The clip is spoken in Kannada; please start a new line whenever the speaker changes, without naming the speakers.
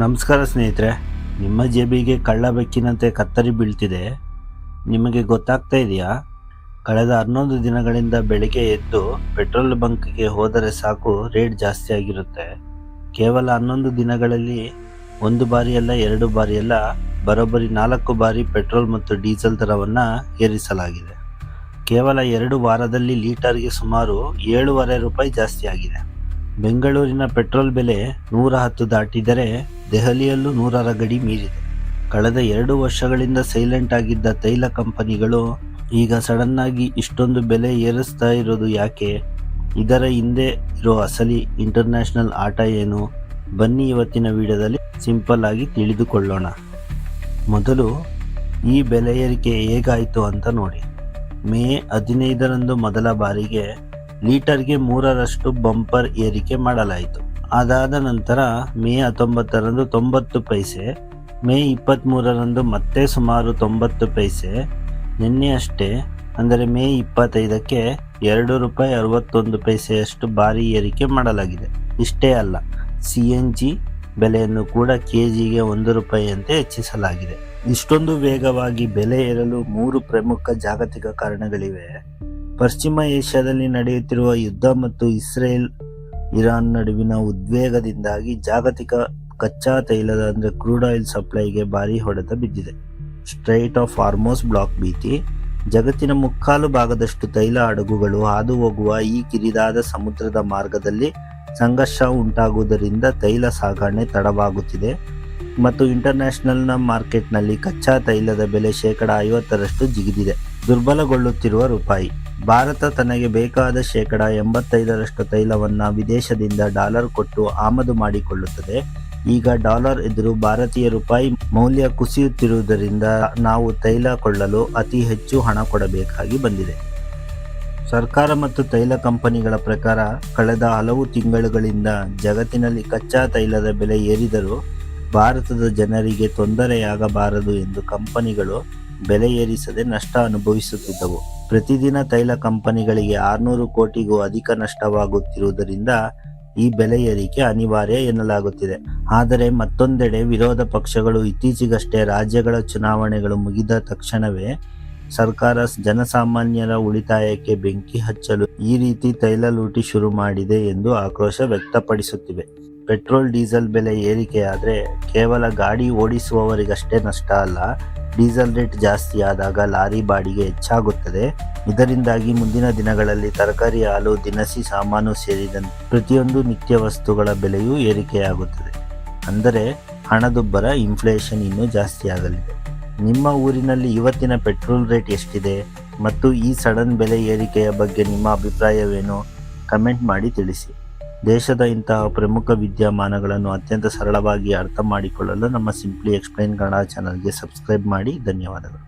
ನಮಸ್ಕಾರ ಸ್ನೇಹಿತರೆ. ನಿಮ್ಮ ಜೇಬಿಗೆ ಕಳ್ಳ ಬೆಕ್ಕಿನಂತೆ ಕತ್ತರಿ ಬೀಳ್ತಿದೆ. ನಿಮಗೆ ಗೊತ್ತಾಗ್ತಾ ಇದೆಯಾ? ಕಳೆದ 11 ದಿನಗಳಿಂದ ಬೆಳಿಗ್ಗೆ ಎದ್ದು ಪೆಟ್ರೋಲ್ ಬಂಕ್ಗೆ ಹೋದರೆ ಸಾಕು, ರೇಟ್ ಜಾಸ್ತಿ ಆಗಿರುತ್ತೆ. ಕೇವಲ 11 ದಿನಗಳಲ್ಲಿ ಒಂದು ಬಾರಿಯಲ್ಲ, 2 ಬಾರಿಯಲ್ಲ, ಬರೋಬ್ಬರಿ 4 ಬಾರಿ ಪೆಟ್ರೋಲ್ ಮತ್ತು ಡೀಸೆಲ್ ದರವನ್ನು ಏರಿಸಲಾಗಿದೆ. ಕೇವಲ 2 ವಾರದಲ್ಲಿ ಲೀಟರ್ಗೆ ಸುಮಾರು 7.5 ರೂಪಾಯಿ ಜಾಸ್ತಿ ಆಗಿದೆ. ಬೆಂಗಳೂರಿನ ಪೆಟ್ರೋಲ್ ಬೆಲೆ 110 ದಾಟಿದರೆ ದೆಹಲಿಯಲ್ಲೂ 100ರ ಗಡಿ ಮೀರಿದೆ. ಕಳೆದ 2 ವರ್ಷಗಳಿಂದ ಸೈಲೆಂಟ್ ಆಗಿದ್ದ ತೈಲ ಕಂಪನಿಗಳು ಈಗ ಸಡನ್ ಆಗಿ ಇಷ್ಟೊಂದು ಬೆಲೆ ಏರಿಸ್ತಾ ಇರೋದು ಯಾಕೆ? ಇದರ ಹಿಂದೆ ಇರೋ ಅಸಲಿ ಇಂಟರ್ನ್ಯಾಷನಲ್ ಆಟ ಏನು? ಬನ್ನಿ ಇವತ್ತಿನ ವಿಡಿಯೋದಲ್ಲಿ ಸಿಂಪಲ್ ಆಗಿ ತಿಳಿದುಕೊಳ್ಳೋಣ. ಮೊದಲು ಈ ಬೆಲೆ ಏರಿಕೆ ಹೇಗಾಯಿತು ಅಂತ ನೋಡಿ. ಮೇ 15ರಂದು ಮೊದಲ ಬಾರಿಗೆ ಲೀಟರ್ಗೆ 3ರಷ್ಟು ಬಂಪರ್ ಏರಿಕೆ ಮಾಡಲಾಯಿತು. ಅದಾದ ನಂತರ ಮೇ 19ರಂದು 90 ಪೈಸೆ, ಮೇ 23ರಂದು ಮತ್ತೆ ಸುಮಾರು 90 ಪೈಸೆ, ನಿನ್ನೆ ಅಷ್ಟೇ ಅಂದರೆ ಮೇ 25ಕ್ಕೆ 2 ರೂಪಾಯಿ 61 ಪೈಸೆಯಷ್ಟು ಭಾರಿ ಏರಿಕೆ ಮಾಡಲಾಗಿದೆ. ಇಷ್ಟೇ ಅಲ್ಲ, CNG ಬೆಲೆಯನ್ನು ಕೂಡ ಕೆಜಿಗೆ 1 ರೂಪಾಯಿಯಂತೆ ಹೆಚ್ಚಿಸಲಾಗಿದೆ. ಇಷ್ಟೊಂದು ವೇಗವಾಗಿ ಬೆಲೆ ಏರಲು 3 ಪ್ರಮುಖ ಜಾಗತಿಕ ಕಾರಣಗಳಿವೆ. ಪಶ್ಚಿಮ ಏಷ್ಯಾದಲ್ಲಿ ನಡೆಯುತ್ತಿರುವ ಯುದ್ಧ ಮತ್ತು ಇಸ್ರೇಲ್ ಇರಾನ್ ನಡುವಿನ ಉದ್ವೇಗದಿಂದಾಗಿ ಜಾಗತಿಕ ಕಚ್ಚಾ ತೈಲದ ಅಂದರೆ ಕ್ರೂಡ್ ಆಯಿಲ್ ಸಪ್ಲೈಗೆ ಭಾರಿ ಹೊಡೆತ ಬಿದ್ದಿದೆ. ಸ್ಟ್ರೈಟ್ ಆಫ್ ಹಾರ್ಮುಜ್ ಬ್ಲಾಕ್ ಭೀತಿ, ಜಗತ್ತಿನ ಮುಕ್ಕಾಲು ಭಾಗದಷ್ಟು ತೈಲ ಹಡಗುಗಳು ಹಾದು ಹೋಗುವ ಈ ಕಿರಿದಾದ ಸಮುದ್ರದ ಮಾರ್ಗದಲ್ಲಿ ಸಂಘರ್ಷ ಉಂಟಾಗುವುದರಿಂದ ತೈಲ ಸಾಗಣೆ ತಡವಾಗುತ್ತಿದೆ ಮತ್ತು ಇಂಟರ್ನ್ಯಾಷನಲ್ನ ಮಾರ್ಕೆಟ್ನಲ್ಲಿ ಕಚ್ಚಾ ತೈಲದ ಬೆಲೆ 50% ಜಿಗಿದಿದೆ. ದುರ್ಬಲಗೊಳ್ಳುತ್ತಿರುವ ರೂಪಾಯಿ. ಭಾರತ ತನಗೆ ಬೇಕಾದ 85% ತೈಲವನ್ನು ವಿದೇಶದಿಂದ ಡಾಲರ್ ಕೊಟ್ಟು ಆಮದು ಮಾಡಿಕೊಳ್ಳುತ್ತದೆ. ಈಗ ಡಾಲರ್ ಎದುರು ಭಾರತೀಯ ರೂಪಾಯಿ ಮೌಲ್ಯ ಕುಸಿಯುತ್ತಿರುವುದರಿಂದ ನಾವು ತೈಲ ಕೊಳ್ಳಲು ಅತಿ ಹೆಚ್ಚು ಹಣ ಕೊಡಬೇಕಾಗಿ ಬಂದಿದೆ. ಸರ್ಕಾರ ಮತ್ತು ತೈಲ ಕಂಪನಿಗಳ ಪ್ರಕಾರ ಕಳೆದ ಹಲವು ತಿಂಗಳುಗಳಿಂದ ಜಗತ್ತಿನಲ್ಲಿ ಕಚ್ಚಾ ತೈಲದ ಬೆಲೆ ಏರಿದರೂ ಭಾರತದ ಜನರಿಗೆ ತೊಂದರೆಯಾಗಬಾರದು ಎಂದು ಕಂಪನಿಗಳು ಬೆಲೆ ಏರಿಸದೆ ನಷ್ಟ ಅನುಭವಿಸುತ್ತಿದ್ದವು. ಪ್ರತಿದಿನ ತೈಲ ಕಂಪನಿಗಳಿಗೆ 600 ಕೋಟಿಗೂ ಅಧಿಕ ನಷ್ಟವಾಗುತ್ತಿರುವುದರಿಂದ ಈ ಬೆಲೆ ಏರಿಕೆ ಅನಿವಾರ್ಯ ಎನ್ನಲಾಗುತ್ತಿದೆ. ಆದರೆ ಮತ್ತೊಂದೆಡೆ ವಿರೋಧ ಪಕ್ಷಗಳು ಇತ್ತೀಚೆಗಷ್ಟೇ ರಾಜ್ಯಗಳ ಚುನಾವಣೆಗಳು ಮುಗಿದ ತಕ್ಷಣವೇ ಸರ್ಕಾರ ಜನಸಾಮಾನ್ಯರ ಉಳಿತಾಯಕ್ಕೆ ಬೆಂಕಿ ಹಚ್ಚಲು ಈ ರೀತಿ ತೈಲ ಲೂಟಿ ಶುರು ಮಾಡಿದೆ ಎಂದು ಆಕ್ರೋಶ ವ್ಯಕ್ತಪಡಿಸುತ್ತಿವೆ. ಪೆಟ್ರೋಲ್ ಡೀಸೆಲ್ ಬೆಲೆ ಏರಿಕೆಯಾದರೆ ಕೇವಲ ಗಾಡಿ ಓಡಿಸುವವರಿಗಷ್ಟೇ ನಷ್ಟ ಅಲ್ಲ, ಡೀಸೆಲ್ ರೇಟ್ ಜಾಸ್ತಿ ಆದಾಗ ಲಾರಿ ಬಾಡಿಗೆ ಹೆಚ್ಚಾಗುತ್ತದೆ. ಇದರಿಂದಾಗಿ ಮುಂದಿನ ದಿನಗಳಲ್ಲಿ ತರಕಾರಿ, ಹಾಲು, ದಿನಸಿ ಸಾಮಾನು ಸೇರಿದಂತೆ ಪ್ರತಿಯೊಂದು ನಿತ್ಯ ವಸ್ತುಗಳ ಬೆಲೆಯೂ ಏರಿಕೆಯಾಗುತ್ತದೆ. ಅಂದರೆ ಹಣದುಬ್ಬರ, ಇನ್ಫ್ಲೇಷನ್ ಇನ್ನೂ ಜಾಸ್ತಿ ಆಗಲಿದೆ. ನಿಮ್ಮ ಊರಿನಲ್ಲಿ ಇವತ್ತಿನ ಪೆಟ್ರೋಲ್ ರೇಟ್ ಎಷ್ಟಿದೆ ಮತ್ತು ಈ ಸಡನ್ ಬೆಲೆ ಏರಿಕೆಯ ಬಗ್ಗೆ ನಿಮ್ಮ ಅಭಿಪ್ರಾಯವೇನು? ಕಮೆಂಟ್ ಮಾಡಿ ತಿಳಿಸಿ. ದೇಶದ ಇಂತಹ ಪ್ರಮುಖ ವಿದ್ಯಮಾನಗಳನ್ನು ಅತ್ಯಂತ ಸರಳವಾಗಿ ಅರ್ಥ ಮಾಡಿಕೊಳ್ಳಲು ನಮ್ಮ ಸಿಂಪ್ಲಿ ಎಕ್ಸ್ಪ್ಲೈನ್ ಕನ್ನಡ ಚಾನಲ್ಗೆ ಸಬ್ಸ್ಕ್ರೈಬ್ ಮಾಡಿ. ಧನ್ಯವಾದಗಳು.